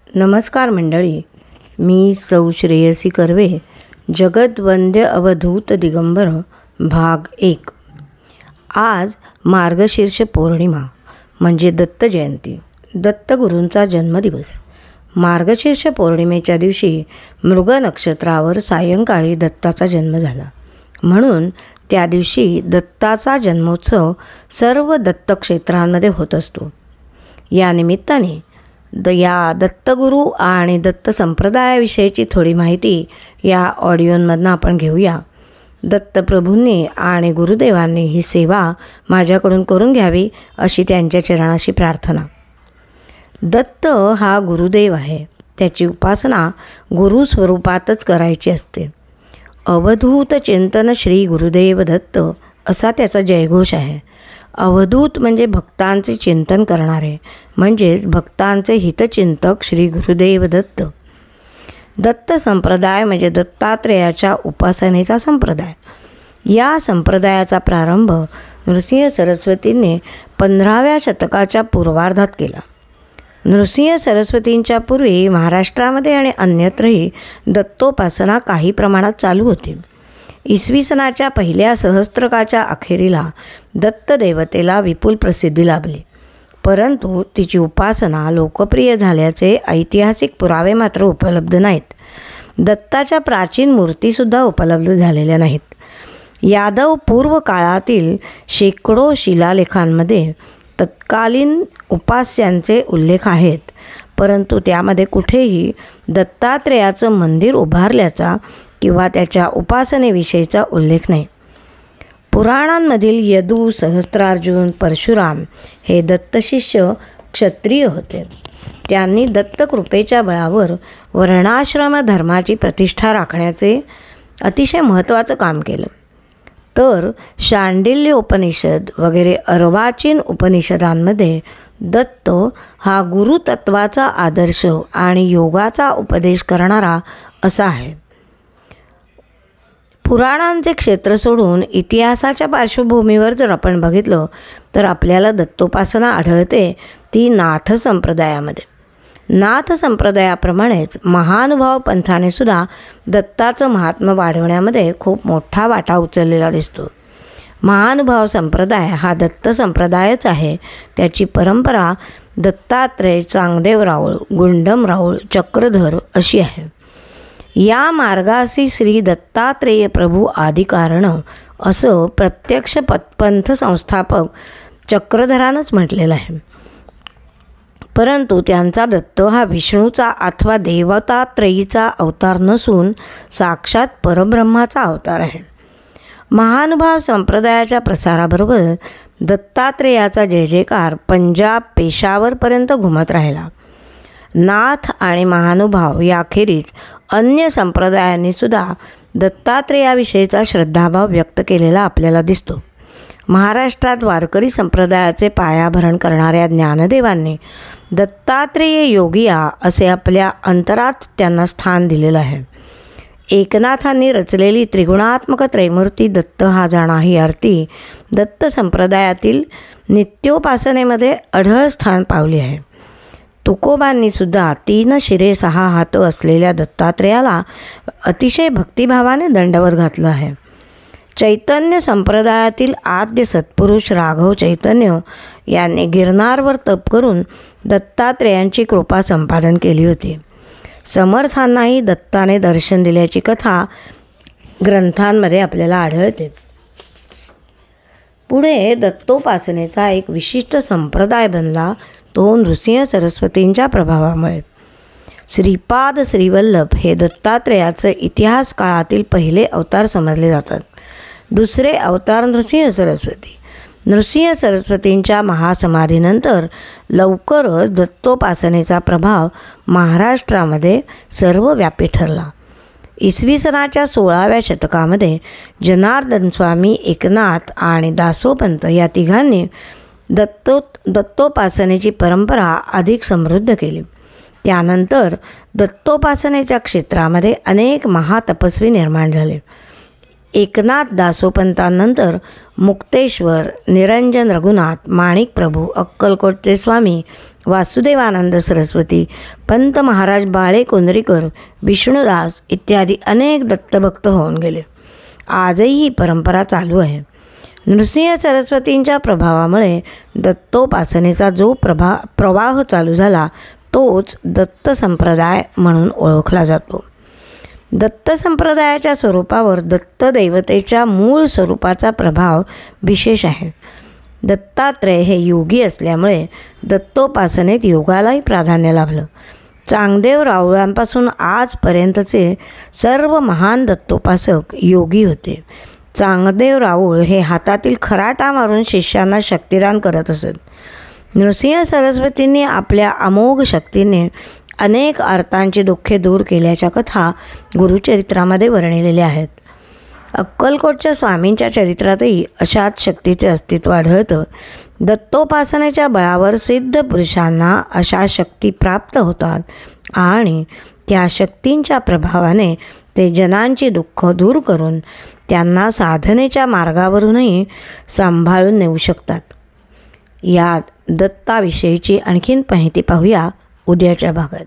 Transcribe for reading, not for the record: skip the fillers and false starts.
नमस्कार मंडळी, मी सौ श्रेयसी कर्वे. जगद्वंद्य अवधूत दिगंबर भाग 1. आज मार्गशीर्ष पौर्णिमा म्हणजे दत्त जयंती, दत्तगुरूंचा जन्मदिवस. मार्गशीर्ष पौर्णिमेच्या दिवशी मृग नक्षत्रावर सायंकाळी दत्ताचा जन्म झाला, म्हणून त्या दिवशी दत्ताचा जन्मोत्सव सर्व दत्तक्षेत्रांमध्ये होत असतो. या निमित्ताने या दत्तगुरू आणि दत्त संप्रदायाविषयीची थोडी माहिती या ऑडिओमधनं आपण घेऊया. दत्तप्रभूंनी आणि गुरुदेवांनी ही सेवा माझ्याकडून करून घ्यावी अशी त्यांच्या चरणाशी प्रार्थना. दत्त हा गुरुदेव आहे. त्याची उपासना गुरुस्वरूपातच करायची असते. अवधूत चिंतन श्री गुरुदेव दत्त असा त्याचा जयघोष आहे. अवधूत म्हणजे भक्तांचे चिंतन करणारे, म्हणजेच भक्तांचे हितचिंतक श्री गुरुदेव दत्त. दत्त संप्रदाय म्हणजे दत्तात्रेयाच्या उपासनेचा संप्रदाय. या संप्रदायाचा प्रारंभ नृसिंह सरस्वतींनी 15व्या शतकाच्या पूर्वार्धात केला. नृसिंह सरस्वतींच्या पूर्वी महाराष्ट्रामध्ये आणि अन्यत्रही दत्तोपासना काही प्रमाणात चालू होती. इसवी सनाच्या पहिल्या सहस्त्रकाच्या अखेरीला दत्तदेवतेला विपुल प्रसिद्धी लाभली, परंतु तिची उपासना लोकप्रिय झाल्याचे ऐतिहासिक पुरावे मात्र उपलब्ध नाहीत. दत्ताच्या प्राचीन मूर्तीसुद्धा उपलब्ध झालेल्या नाहीत. यादव पूर्व काळातील शेकडो शिलालेखांमध्ये तत्कालीन उपास्यांचे उल्लेख आहेत, परंतु त्यामध्ये कुठेही दत्तात्रेयाचं मंदिर उभारल्याचा किंवा त्याच्या उपासनेविषयीचा उल्लेख नाही. पुराणांमधील यदू, सहस्त्रार्जुन, परशुराम हे दत्तशिष्य क्षत्रिय होते. त्यांनी दत्तकृपेच्या बळावर वर्णाश्रम धर्माची प्रतिष्ठा राखण्याचे अतिशय महत्त्वाचं काम केलं. तर शांडिल्य उपनिषद वगैरे अर्वाचीन उपनिषदांमध्ये दत्त हा गुरुतत्वाचा आदर्श आणि योगाचा उपदेश करणारा असा आहे. पुराणांचे क्षेत्र सोडून इतिहासाच्या पार्श्वभूमीवर जर आपण बघितलं तर आपल्याला दत्तोपासना आढळते ती नाथ संप्रदायामध्ये. नाथ संप्रदायाप्रमाणेच महानुभाव पंथाने सुद्धा दत्ताचं महात्म्य वाढवण्यामध्ये खूप मोठा वाटा उचललेला दिसतो. महानुभाव संप्रदाय हा दत्त संप्रदायच आहे. त्याची परंपरा दत्तात्रेय, चांगदेव राऊळ, गुंडम राऊळ, चक्रधर अशी आहे. या मार्गासी श्री दत्तात्रेय प्रभू आदिकारण असं प्रत्यक्ष पंथ संस्थापक चक्रधरानंच म्हटलेलं आहे. परंतु त्यांचा दत्त हा विष्णूचा अथवा देवतात्रयीचा अवतार नसून साक्षात परब्रह्माचा अवतार आहे. महानुभाव संप्रदायाच्या प्रसाराबरोबर दत्तात्रेयाचा जय जयकार पंजाब, पेशावरपर्यंत घुमत राहिला. नाथ आणि महानुभाव याखेरीज अन्य संप्रदायांनी सुद्धा दत्तात्रेयाविषयीचा श्रद्धाभाव व्यक्त केलेला आपल्याला दिसतो. महाराष्ट्रात वारकरी संप्रदायाचे पायाभरण करणाऱ्या ज्ञानदेवांनी दत्तात्रेय योगिया असे आपल्या अंतरात त्यांना स्थान दिलेलं आहे. एकनाथांनी रचलेली त्रिगुणात्मक त्रैमूर्ती दत्त हा जाणा ही आरती दत्त संप्रदायातील नित्योपासनेमध्ये अढळ स्थान पावली आहे. तुकोबांनी सुद्धा 3 शिरे 6 हात असलेल्या दत्तात्रेयाला अतिशय भक्तिभावाने दंडवत घातलं आहे. चैतन्य संप्रदायातील आद्य सत्पुरुष राघव चैतन्य यांनी गिरनारवर तप करून दत्तात्रेयांची कृपा संपादन केली होती. समर्थांनाही दत्ताने दर्शन दिल्याची कथा ग्रंथांमध्ये आपल्याला आढळते. पुढे दत्तोपासनेचा एक विशिष्ट संप्रदाय बनला, तो नृसिंह सरस्वतींच्या प्रभावामुळे. श्रीपाद श्रीवल्लभ हे दत्तात्रेयाचं इतिहास काळातील पहिले अवतार समजले जातात. दुसरे अवतार नृसिंह सरस्वती. नृसिंह सरस्वतींच्या महासमाधीनंतर लवकरच दत्तोपासनेचा प्रभाव महाराष्ट्रामध्ये सर्वव्यापी ठरला. इसवी सनाच्या 16व्या शतकामध्ये जनार्दन स्वामी, एकनाथ आणि दासोपंत या तिघांनी दत्तोपासनेची परंपरा अधिक समृद्ध केली. त्यानंतर दत्तोपासनेच्या क्षेत्रामध्ये अनेक महातपस्वी निर्माण झाले. एकनाथ दासोपंतांनंतर मुक्तेश्वर, निरंजन रघुनाथ, माणिक प्रभू, अक्कलकोटचे स्वामी, वासुदेवानंद सरस्वती, पंत महाराज बाळे कुंदरीकर, विष्णुदास इत्यादी अनेक दत्तभक्त होऊन गेले. आजही ही परंपरा चालू आहे. नृसिंह सरस्वतींच्या प्रभावामुळे दत्तोपासनेचा जो प्रवाह चालू झाला तोच दत्त संप्रदाय म्हणून ओळखला जातो. दत्त संप्रदायाच्या स्वरूपावर दत्त देवतेच्या मूळ स्वरूपाचा प्रभाव विशेष आहे. दत्तात्रेय हे योगी असल्यामुळे दत्तोपासनेत योगालाही प्राधान्य लाभलं. चांगदेव राऊळांपासून आजपर्यंतचे सर्व महान दत्तोपासक योगी होते. चांगदेव राऊळ हे हातातील खराटा मारून शिष्यांना शक्तिदान करत असत. नृसिंह सरस्वतींनी आपल्या अमोघ शक्तीने अनेक अर्थांची दुःखे दूर केल्याच्या कथा गुरुचरित्रामध्ये वर्णिलेल्या आहेत. अक्कलकोटच्या स्वामींच्या चरित्रातही अशाच शक्तीचे अस्तित्व आढळतं. दत्तोपासनेच्या बळावर सिद्ध पुरुषांना अशा शक्ती प्राप्त होतात आणि त्या शक्तींच्या प्रभावाने ते जनांची दुःख दूर करून त्यांना साधनेच्या मार्गावरूनही सांभाळून नेऊ शकतात. यात दत्ताविषयीची आणखीन माहिती पाहूया उद्याच्या भागात.